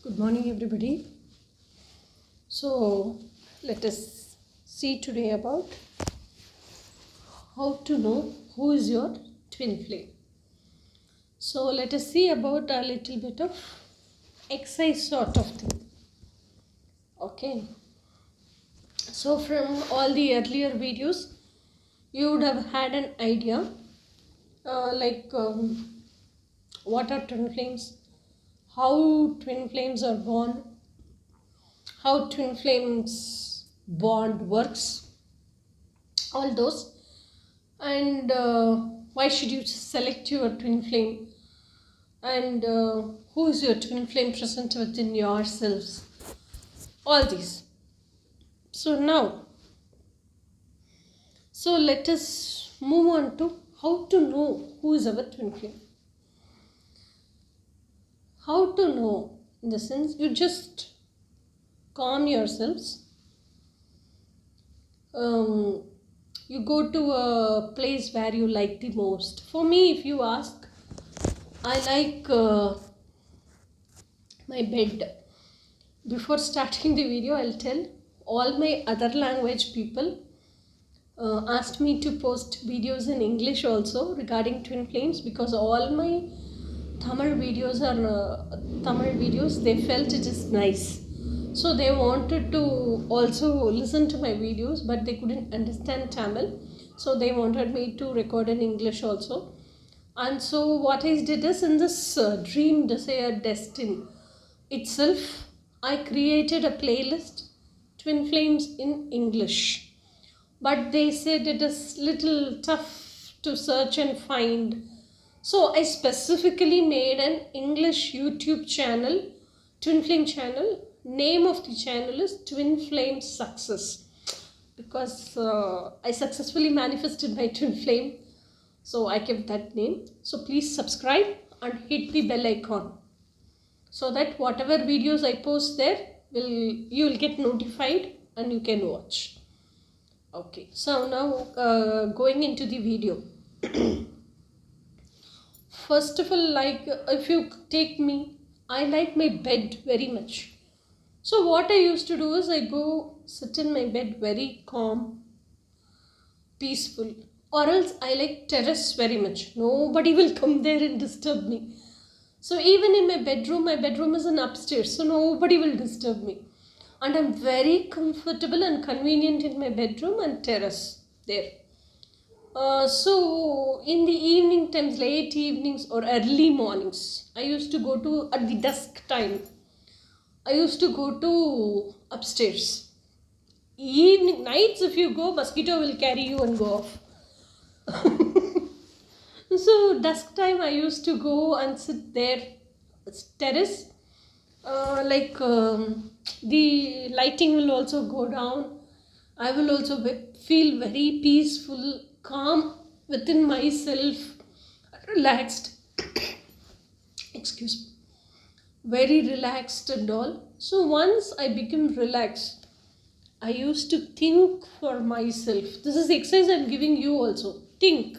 Good morning, everybody. So, let us see today about how to know who is your twin flame. So, let us see about a little bit of exercise sort of thing. Okay. So, from all the earlier videos, you would have had an idea what are twin flames, how twin flames are born, how twin flames bond works, all those, and why should you select your twin flame, and who is your twin flame present within yourselves, all these. So let us move on to how to know who is our twin flame. How to know, in the sense, you just calm yourselves. You go to a place where you like the most. For me, if you ask, I like my bed. Before starting the video, I'll tell all my other language people asked me to post videos in English also regarding twin flames, because all my Tamil videos they felt it is nice. So they wanted to also listen to my videos, but they couldn't understand Tamil. So they wanted me to record in English also. And so what I did is, in this dream desire destiny itself, I created a playlist, Twin Flames in English. But they said it is little tough to search and find. So I specifically made an English YouTube channel, Twin Flame channel. Name of the channel is TwinFlame Success, because I successfully manifested my twin flame. So I kept that name. So please subscribe and hit the bell icon, so that whatever videos I post there, you will get notified and you can watch. Okay, so now going into the video. First of all, if you take me, I like my bed very much. So what I used to do is, I go sit in my bed very calm, peaceful, or else I like terrace very much. Nobody will come there and disturb me. So even in my bedroom is an upstairs, so nobody will disturb me. And I'm very comfortable and convenient in my bedroom and terrace there. So in the evening times, late evenings or early mornings, I used to go to, at the dusk time, I used to go to upstairs. Evening, nights, if you go, mosquito will carry you and go off. So dusk time, I used to go and sit there, terrace. The lighting will also go down. I will also feel very peaceful, calm within myself, relaxed. Excuse me. Very relaxed and all. So once I became relaxed, I used to think for myself. This is the exercise I'm giving you also. Think.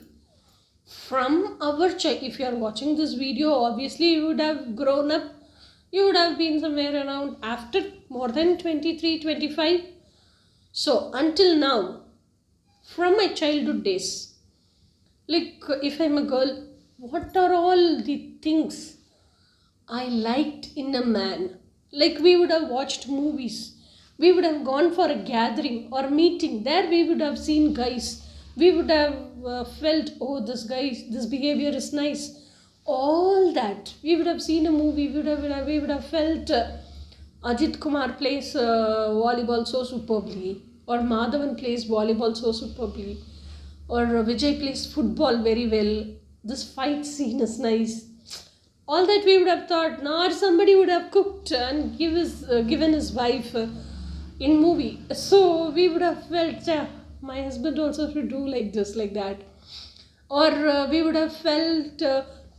From our child, if you are watching this video, obviously you would have grown up. You would have been somewhere around after more than 23, 25. So until now, from my childhood days, like if I'm a girl, what are all the things I liked in a man? Like, we would have watched movies. We would have gone for a gathering or meeting. There we would have seen guys. We would have felt, oh, this behavior is nice. All that. We would have seen a movie. We would have felt Ajit Kumar plays volleyball so superbly. Or Madhavan plays volleyball so superbly. Or Vijay plays football very well. This fight scene is nice. All that we would have thought, or somebody would have cooked and given his wife in movie. So we would have felt, my husband also should do like this, like that. Or we would have felt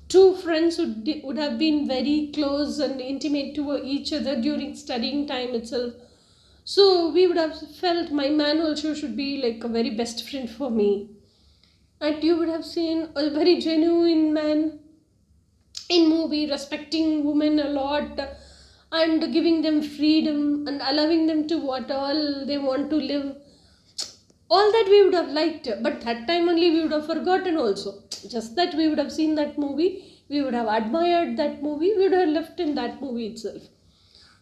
two friends would have been very close and intimate to each other during studying time itself. So we would have felt, my man also should be like a very best friend for me. And you would have seen a very genuine man in movie, respecting women a lot, and giving them freedom and allowing them to what all they want to live. All that we would have liked, but that time only we would have forgotten also. Just that we would have seen that movie, we would have admired that movie, we would have left in that movie itself.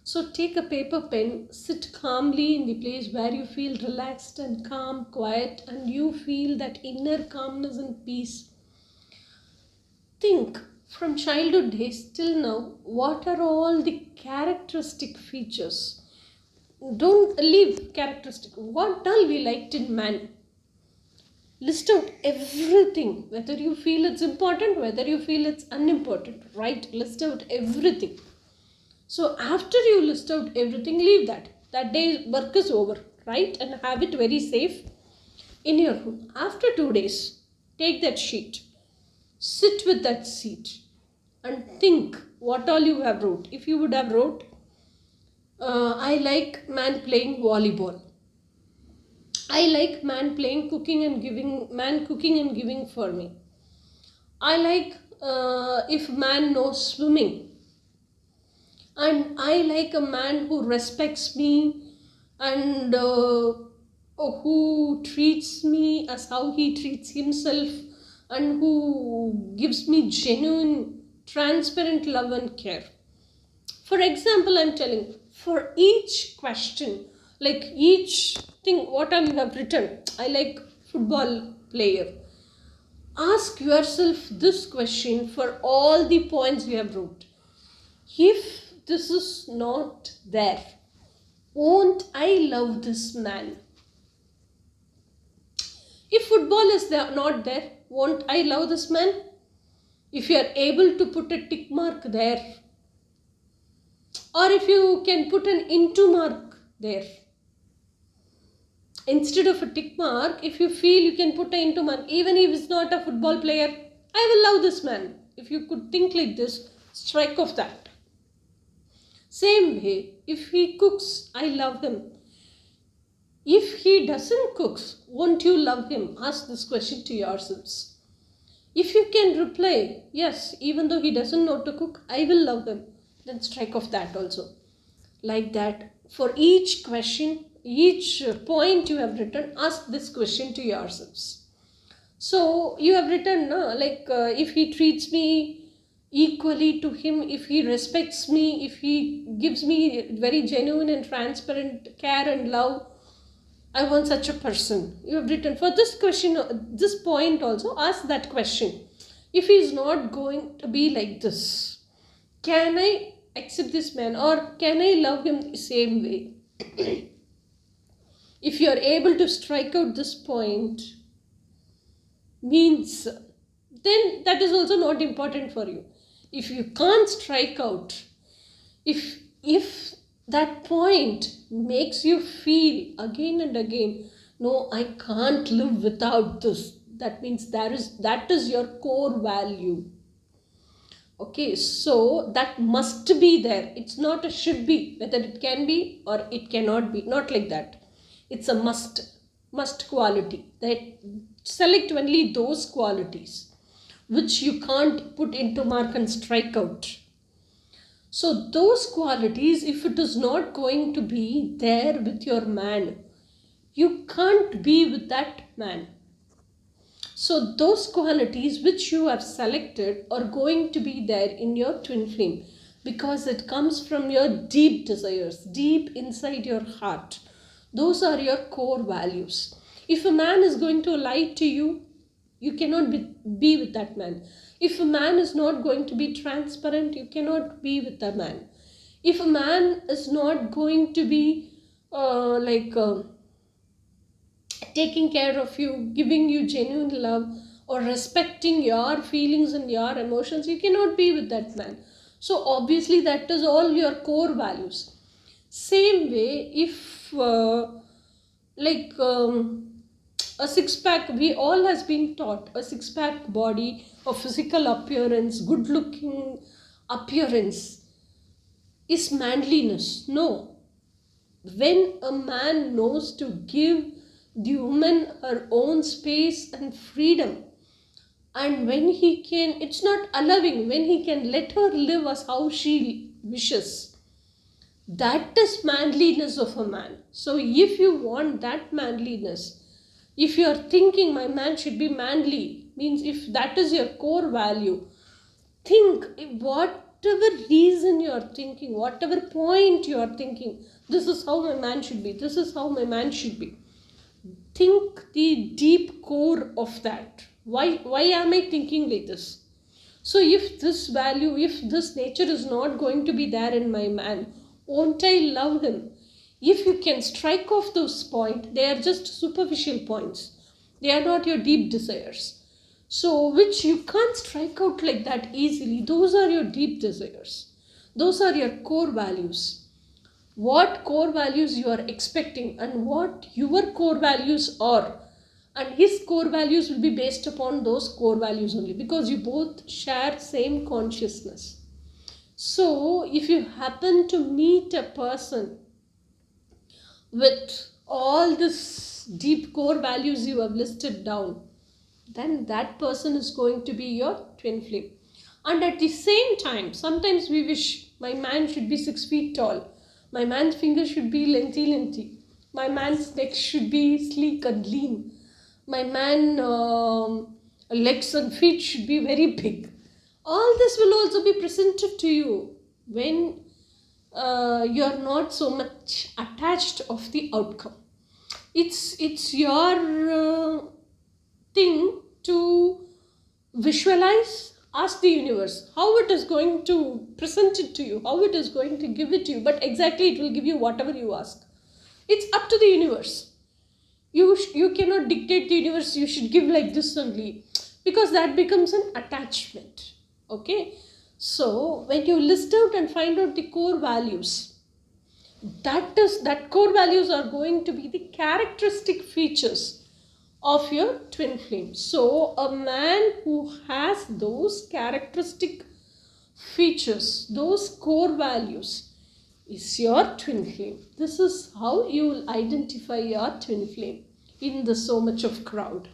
So take a paper pen, sit calmly in the place where you feel relaxed and calm, quiet, and you feel that inner calmness and peace. Think from childhood days till now, what are all the characteristic features? Don't leave characteristic. What all we liked in man? List out everything, whether you feel it's important, whether you feel it's unimportant, right? List out everything. So after you list out everything, leave that. That day work is over, right? And have it very safe in your room. After 2 days, take that sheet, sit with that sheet and think what all you have wrote. If you would have wrote, I like man playing volleyball. I like man cooking and giving for me. I like if man knows swimming. And I like a man who respects me and who treats me as how he treats himself and who gives me genuine, transparent love and care. For example, I'm telling, for each question, like each thing, what all you have written, I like football player. Ask yourself this question for all the points you have wrote. If this is not there, won't I love this man? If football is there, not there, won't I love this man? If you are able to put a tick mark there, or if you can put an into mark there, instead of a tick mark, if you feel you can put an into mark, even if it's not a football player, I will love this man. If you could think like this, strike off that. Same way, if he cooks, I love him. If he doesn't cook, won't you love him? Ask this question to yourselves. If you can reply, yes, even though he doesn't know to cook, I will love him, then strike off that also. Like that, for each question, each point you have written, ask this question to yourselves. So you have written, if he treats me equally to him, if he respects me, if he gives me very genuine and transparent care and love, I want such a person. You have written for this question, this point also, ask that question. If he is not going to be like this, can I accept this man or can I love him the same way? If you are able to strike out this point, means then that is also not important for you. If you can't strike out, if that point makes you feel again and again, no, I can't live without this, that means that is your core value. Okay, so that must be there. It's not a should be, whether it can be or it cannot be, not like that. It's a must quality. That select only those qualities which you can't put into mark and strike out. So those qualities, if it is not going to be there with your man, you can't be with that man. So those qualities which you have selected are going to be there in your twin flame because it comes from your deep desires, deep inside your heart. Those are your core values. If a man is going to lie to you, you cannot be with that man. If a man is not going to be transparent, you cannot be with that man. If a man is not going to be taking care of you, giving you genuine love or respecting your feelings and your emotions, you cannot be with that man. So obviously that is all your core values. Same way, if a six-pack, we all has been taught a six-pack body, a physical appearance, good looking appearance is manliness. No. When a man knows to give the woman her own space and freedom, and when he can, it's not allowing, when he can let her live as how she wishes, That is manliness of a man. So if you want that manliness, if you are thinking my man should be manly, means if that is your core value, think whatever reason you are thinking, whatever point you are thinking, this is how my man should be, this is how my man should be. Think the deep core of that. Why am I thinking like this? So if this value, if this nature is not going to be there in my man, won't I love him? If you can strike off those points, they are just superficial points. They are not your deep desires. So which you can't strike out like that easily. Those are your deep desires. Those are your core values. What core values you are expecting and what your core values are, and his core values will be based upon those core values only, because you both share same consciousness. So if you happen to meet a person with all this deep core values you have listed down, then that person is going to be your twin flame. And at the same time, sometimes we wish my man should be 6 feet tall, my man's fingers should be lengthy, my man's neck should be sleek and lean, my man legs and feet should be very big. All this will also be presented to you when you are not so much attached of the outcome. It's your thing to visualize, ask the universe how it is going to present it to you, how it is going to give it to you, but exactly it will give you whatever you ask. It's up to the universe. You cannot dictate the universe, you should give like this only, because that becomes an attachment. Okay, so when you list out and find out the core values, that core values are going to be the characteristic features of your twin flame. So a man who has those characteristic features, those core values, is your twin flame. This is how you will identify your twin flame in the so much of crowd.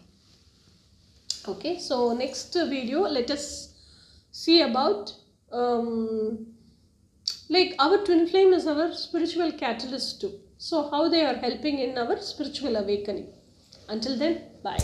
Okay, so next video let us see about like our twin flame is our spiritual catalyst too. So how they are helping in our spiritual awakening. Until then, bye.